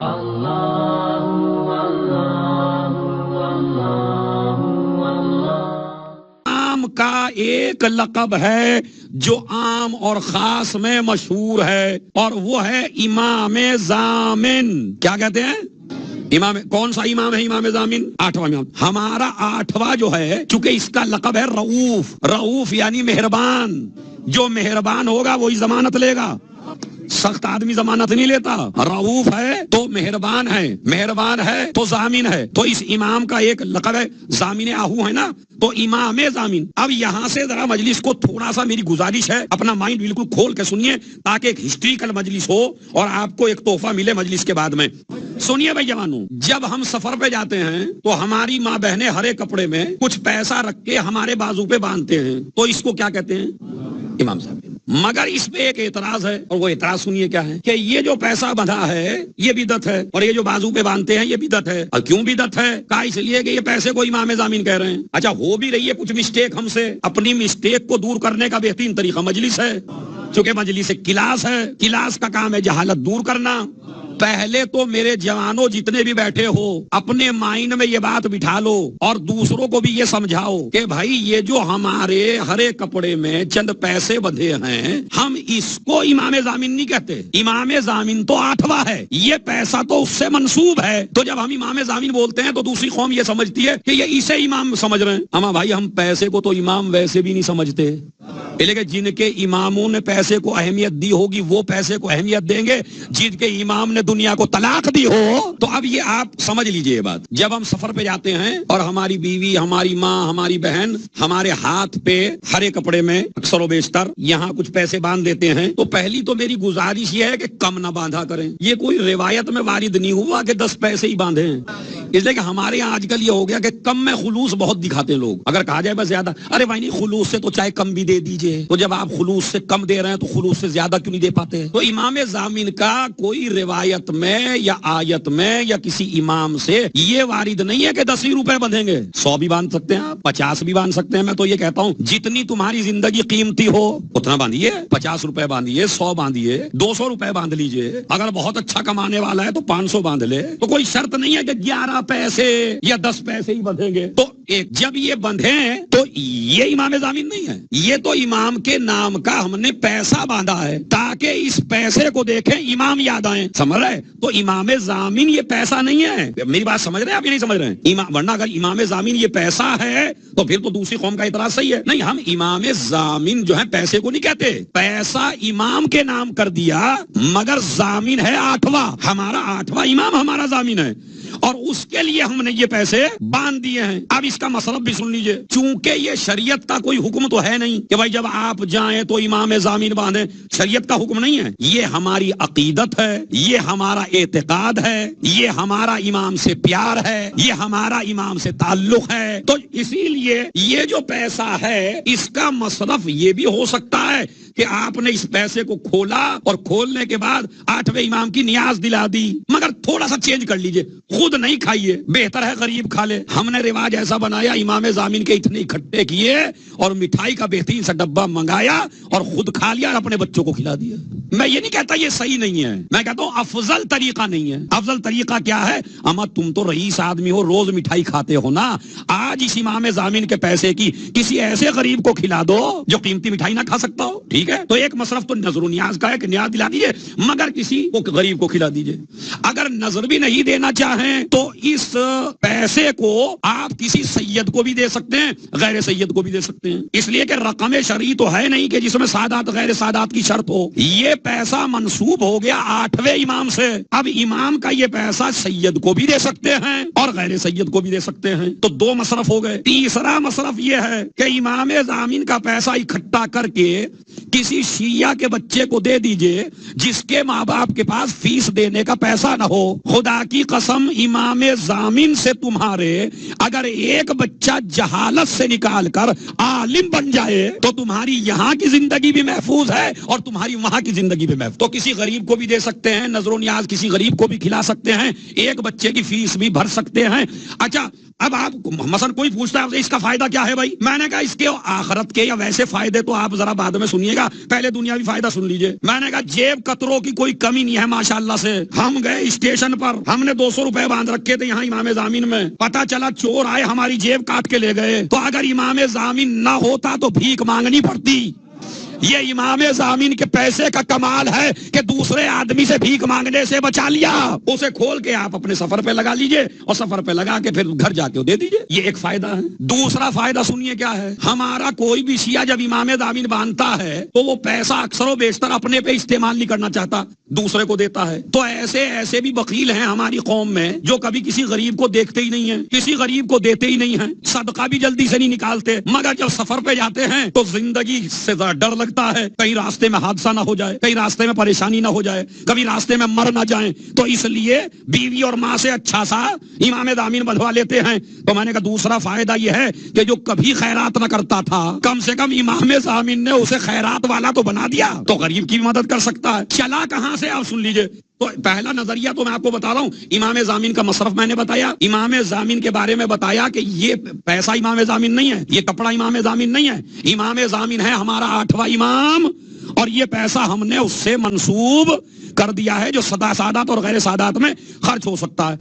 عام کا ایک لقب ہے جو عام اور خاص میں مشہور ہے، اور وہ ہے امام ضامن۔ کیا کہتے ہیں؟ امام۔ کون سا امام ہے امام ضامن؟ 8واں امام۔ ہمارا 8واں جو ہے، چونکہ اس کا لقب ہے رؤوف۔ رؤوف یعنی مہربان، جو مہربان ہوگا وہی ضمانت لے گا، سخت آدمی ضمانت نہیں لیتا۔ رؤوف ہے تو مہربان ہے، مہربان ہے تو ضامن ہے، تو اس امام کا ایک لقب ہے ضامن آہو، ہے نا، تو امام ضامن۔ اب یہاں سے ذرا مجلس کو تھوڑا سا میری گزارش ہے، اپنا مائنڈ بالکل کھول کے سنیے تاکہ ایک ہسٹریکل مجلس ہو اور آپ کو ایک تحفہ ملے مجلس کے بعد میں۔ سنیے بھائی جوانوں، جب ہم سفر پہ جاتے ہیں تو ہماری ماں بہنیں ہرے کپڑے میں کچھ پیسہ رکھ کے ہمارے بازو پہ باندھتے ہیں، تو اس کو کیا کہتے ہیں؟ امام صاحب۔ مگر اس پہ ایک اعتراض ہے، اور وہ اعتراض سنیے کیا ہے، کہ یہ جو پیسہ بندھا ہے یہ بدعت ہے، اور یہ جو بازو پہ باندھتے ہیں یہ بدعت ہے۔ اور کیوں بدعت ہے؟ کہا اس لیے کہ یہ پیسے کو امام ضامن کہہ رہے ہیں۔ اچھا، ہو بھی رہی ہے کچھ مسٹیک ہم سے، اپنی مسٹیک کو دور کرنے کا بہترین طریقہ مجلس ہے، چونکہ مجلس کلاس ہے، کلاس کا کام ہے جہالت دور کرنا۔ پہلے تو میرے جوانوں جتنے بھی بیٹھے ہو، اپنے مائنڈ میں یہ بات بٹھا لو اور دوسروں کو بھی یہ سمجھاؤ کہ بھائی یہ جو ہمارے ہرے کپڑے میں چند پیسے بندھے ہیں، ہم اس کو امام ضامن نہیں کہتے۔ امام ضامن تو 8واں ہے، یہ پیسہ تو اس سے منسوب ہے۔ تو جب ہم امام ضامن بولتے ہیں تو دوسری قوم یہ سمجھتی ہے کہ یہ اسے امام سمجھ رہے ہیں۔ اما بھائی، ہم پیسے کو تو امام ویسے بھی نہیں سمجھتے، لیکن جن کے اماموں نے پیسے کو اہمیت دی ہوگی وہ پیسے کو اہمیت دیں گے، جن کے امام نے دنیا کو طلاق دی ہو۔ تو اب یہ آپ سمجھ لیجئے یہ بات، جب ہم سفر پہ جاتے ہیں اور ہماری بیوی، ہماری ماں، ہماری بہن ہمارے ہاتھ پہ ہرے کپڑے میں اکثر و بیشتر یہاں کچھ پیسے باندھ دیتے ہیں، تو پہلی تو میری گزارش یہ ہے کہ کم نہ باندھا کریں۔ یہ کوئی روایت میں وارد نہیں ہوا کہ 10 پیسے ہی باندھے ہیں، اس لیے کہ ہمارے یہاں آج کل یہ ہو گیا کہ کم میں خلوص بہت دکھاتے ہیں لوگ۔ اگر کہا جائے بس زیادہ، ارے بھائی نہیں، خلوص سے تو چاہے کم بھی دے دیجئے، تو جب آپ خلوص سے کم دے رہے ہیں تو خلوص سے زیادہ کیوں نہیں دے پاتے؟ تو امام ضامن کا کوئی روایت میں یا آیت میں یا کسی امام سے یہ وارد نہیں ہے کہ 10 ہی روپے بندھیں گے۔ 100 بھی باندھ سکتے ہیں آپ، 50 بھی باندھ سکتے ہیں۔ میں تو یہ کہتا ہوں جتنی تمہاری زندگی قیمتی ہو اتنا باندھیے، 50 روپے باندھیے، 100 باندھیے، 200 روپے باندھ لیجئے۔ اگر بہت اچھا کمانے والا ہے تو 500 باندھ لے، تو کوئی شرط نہیں ہے کہ 11 پیسے یا 10 پیسے ہی بندھیں گے۔ تو جب یہ بندھیں تو یہ امام ضامن نہیں ہے، یہ تو امام کے نام کا ہم نے پیسہ باندھا ہے تاکہ اس پیسے کو دیکھیں امام یاد آئیں۔ سمجھ رہے؟ تو امام ضامن یہ پیسہ نہیں ہے۔ میری بات سمجھ رہے ہیں آپ یا نہیں سمجھ رہے ہیں؟ ورنہ اگر امام ضامن یہ پیسہ ہے تو پھر تو دوسری قوم کا اعتراض صحیح ہے۔ نہیں، ہم امام ضامن جو ہے پیسے کو نہیں کہتے، پیسہ امام کے نام کر دیا، مگر ضامن ہے 8واں، ہمارا 8واں امام ہمارا ضامن ہے، اور اس کے لیے ہم نے یہ پیسے باندھ دیے ہیں۔ اب اس کا مطلب بھی سن لیجئے، چونکہ یہ شریعت کا کوئی حکم تو ہے نہیں کہ بھائی جب آپ جائیں تو امام ضامن باندھیں، شریعت کا حکم نہیں ہے، یہ ہماری عقیدت ہے، یہ ہمارا اعتقاد ہے، یہ ہمارا امام سے پیار ہے، یہ ہمارا امام سے تعلق ہے۔ تو اسی لیے یہ جو پیسہ ہے اس کا مصرف یہ بھی ہو سکتا ہے کہ آپ نے اس پیسے کو کھولا اور کھولنے کے بعد 8ویں امام کی نیاز دلا دی، مگر تھوڑا سا چینج کر لیجئے، خود نہیں کھائیے، بہتر ہے غریب کھا لے۔ ہم نے رواج ایسا بنایا، امام ضامن کے اتنے اکٹھے کیے اور مٹھائی کا بہترین سا ڈبہ منگایا اور خود کھا لیا اور اپنے بچوں کو کھلا دیا۔ میں یہ نہیں کہتا یہ صحیح نہیں ہے، میں کہتا ہوں افضل طریقہ نہیں ہے۔ افضل طریقہ کیا ہے؟ اما تم تو رئیس آدمی ہو، روز مٹھائی کھاتے ہو نا، آج اس امام ضامن کے پیسے کی کسی ایسے غریب کو کھلا دو جو قیمتی مٹھائی نہ کھا سکتا ہو، ٹھیک ہے؟ تو ایک مصرف تو نظر و نیاز کا ہے کہ نیاز دلا دیجئے، مگر کسی کو غریب کو کھلا دیجئے۔ اگر نظر بھی نہیں دینا چاہیں تو اس پیسے کو آپ کسی سید کو بھی دے سکتے ہیں، غیر سید کو بھی دے سکتے ہیں، اس لیے کہ رقم شرعی تو ہے نہیں کہ جس میں سادات غیر سادات کی شرط ہو۔ یہ پیسہ منسوب ہو گیا 8ویں امام سے، اب امام کا یہ پیسہ سید کو بھی دے سکتے ہیں اور غیر سید کو بھی دے سکتے ہیں، تو 2 مصرف ہو گئے۔ تیسرا مصرف یہ ہے کہ امام ضامن کا پیسہ اکٹھا کر کے کسی شیعہ کے بچے کو دے دیجئے جس کے ماں باپ کے پاس فیس دینے کا پیسہ نہ ہو۔ خدا کی قسم، امام ضامن سے تمہارے اگر ایک بچہ جہالت سے نکال کر عالم بن جائے تو تمہاری یہاں کی زندگی بھی محفوظ ہے اور تمہاری وہاں کی زندگی بھی محفوظ۔ تو کسی غریب کو بھی دے سکتے ہیں، نظر و نیاز کسی غریب کو بھی کھلا سکتے ہیں، ایک بچے کی فیس بھی بھر سکتے ہیں۔ اچھا، اب آپ مثلا کوئی پوچھتا ہے اس کا فائدہ کیا ہے بھائی، میں نے کہا اس کے آخرت کے یا ویسے فائدے تو آپ ذرا بعد میں سنیے گا، پہلے دنیاوی فائدہ سن لیجئے۔ میں نے کہا جیب قطروں کی کوئی کمی نہیں ہے ماشاءاللہ سے۔ ہم گئے اسٹیشن پر، ہم نے 200 روپے باندھ رکھے تھے یہاں امام زامین میں، پتا چلا چور آئے ہماری جیب کاٹ کے لے گئے، تو اگر امام زامین نہ ہوتا تو بھیک مانگنی پڑتی۔ یہ امام زامین کے پیسے کا کمال ہے کہ دوسرے آدمی سے بھیک مانگنے سے بچا لیا۔ اسے کھول کے آپ اپنے سفر پہ لگا لیجئے اور سفر پہ لگا کے پھر گھر جا کے دے دیجئے، یہ ایک فائدہ ہے۔ دوسرا فائدہ سنیے کیا ہے، ہمارا کوئی بھی شیعہ جب امام زامین باندھتا ہے تو وہ پیسہ اکثر و بیشتر اپنے پہ استعمال نہیں کرنا چاہتا، دوسرے کو دیتا ہے۔ تو ایسے بھی بخیل ہیں ہماری قوم میں جو کبھی کسی غریب کو دیکھتے ہی نہیں ہیں، کسی غریب کو دیتے ہی نہیں ہیں، صدقہ بھی جلدی سے نہیں نکالتے، مگر جب سفر پہ جاتے ہیں تو زندگی سے ڈر لگتا ہے کہیں راستے میں حادثہ نہ ہو جائے، کہیں راستے میں پریشانی نہ ہو جائے، کبھی راستے میں مر نہ جائیں، تو اس لیے بیوی اور ماں سے اچھا سا امام زامین بدھوا لیتے ہیں۔ تو میں نے کہا دوسرا فائدہ یہ ہے کہ جو کبھی خیرات نہ کرتا تھا کم سے کم امام زامین نے اسے خیرات والا تو بنا دیا، تو غریب کی بھی مدد کر سکتا ہے۔ چلا کہاں سے آپ سن لیجئے، تو پہلا نظریہ تو میں آپ کو بتا رہا ہوں، امام زامین کا مصرف میں نے بتایا، امام زامین کے بارے میں بتایا کہ یہ پیسہ امام زامین نہیں ہے، یہ کپڑا امام زامین نہیں ہے، امام زامین ہے ہمارا 8واں امام، اور یہ پیسہ ہم نے اس سے منسوب کر دیا ہے جو سادات اور غیر سادات میں خرچ ہو سکتا ہے۔